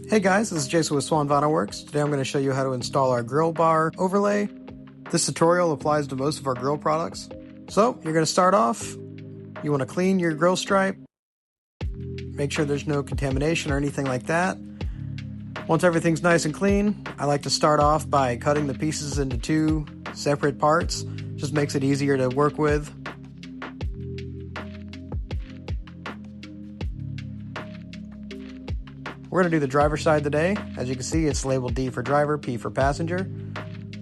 Hey guys, this is Jason with Swan Vinyl Works. Today I'm going to show you how to install our grill bar overlay. This tutorial applies to most of our grill products. So you're going to start off, you want to clean your grill stripe, make sure there's no contamination or anything like that. Once everything's nice and clean, I like to start off by cutting the pieces into two separate parts. Just makes it easier to work with. We're going to do the driver side today. As you can see, it's labeled D for driver, P for passenger.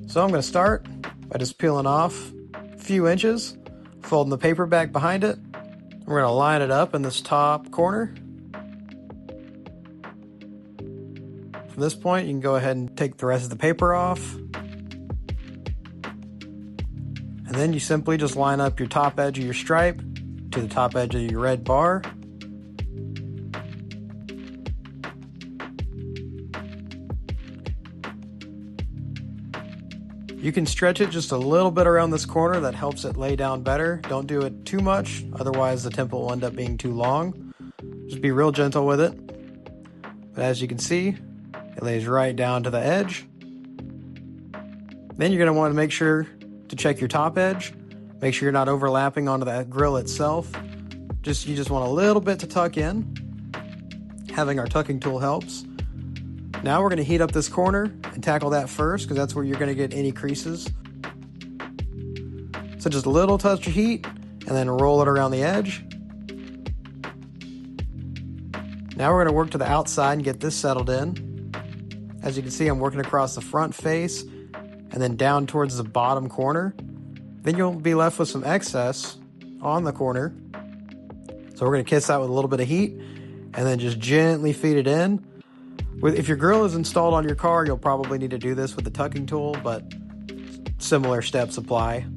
So I'm going to start by just peeling off a few inches, folding the paper back behind it. We're going to line it up in this top corner. From this point, you can go ahead and take the rest of the paper off. And then you simply just line up your top edge of your stripe to the top edge of your red bar. You can stretch it just a little bit around this corner. That helps it lay down better. Don't do it too much, otherwise the template will end up being too long. Just be real gentle with it. But as you can see, it lays right down to the edge. Then you're going to want to make sure to check your top edge. Make sure you're not overlapping onto that grill itself. You just want a little bit to tuck in. Having our tucking tool helps. Now we're going to heat up this corner and tackle that first because that's where you're going to get any creases. So just a little touch of heat and then roll it around the edge. Now we're going to work to the outside and get this settled in. As you can see, I'm working across the front face and then down towards the bottom corner. Then you'll be left with some excess on the corner. So we're going to kiss that with a little bit of heat and then just gently feed it in. If your grill is installed on your car, you'll probably need to do this with the tucking tool, but similar steps apply.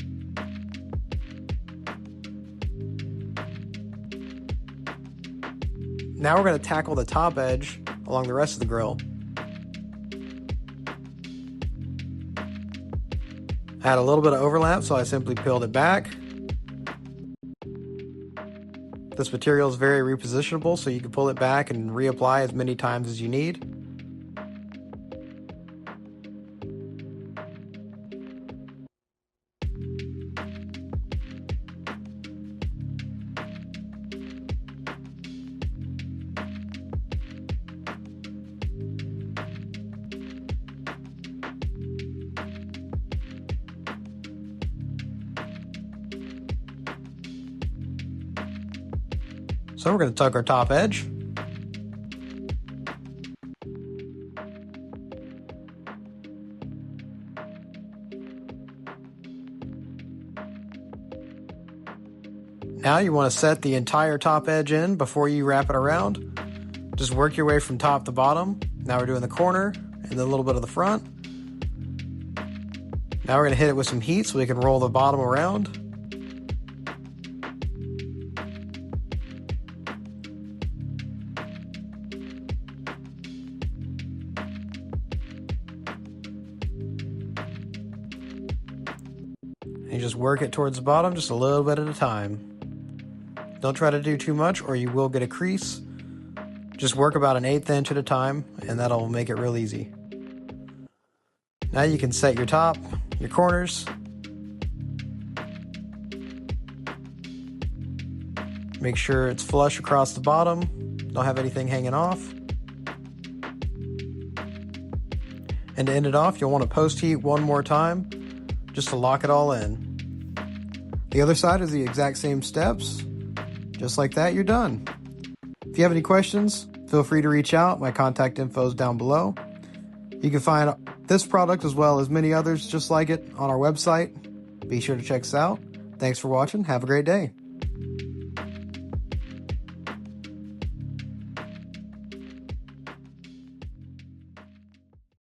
Now we're going to tackle the top edge along the rest of the grill. I had a little bit of overlap, so I simply peeled it back. This material is very repositionable, so you can pull it back and reapply as many times as you need. So we're going to tuck our top edge. Now you want to set the entire top edge in before you wrap it around. Just work your way from top to bottom. Now we're doing the corner and then a little bit of the front. Now we're going to hit it with some heat so we can roll the bottom around. And you just work it towards the bottom just a little bit at a time. Don't try to do too much or you will get a crease. Just work about 1/8 inch at a time and that'll make it real easy. Now you can set your top, your corners. Make sure it's flush across the bottom. Don't have anything hanging off. And to end it off, you'll want to post heat one more time just to lock it all in. The other side is the exact same steps. Just like that, you're done. If you have any questions, feel free to reach out. My contact info is down below. You can find this product as well as many others just like it on our website. Be sure to check us out. Thanks for watching. Have a great day.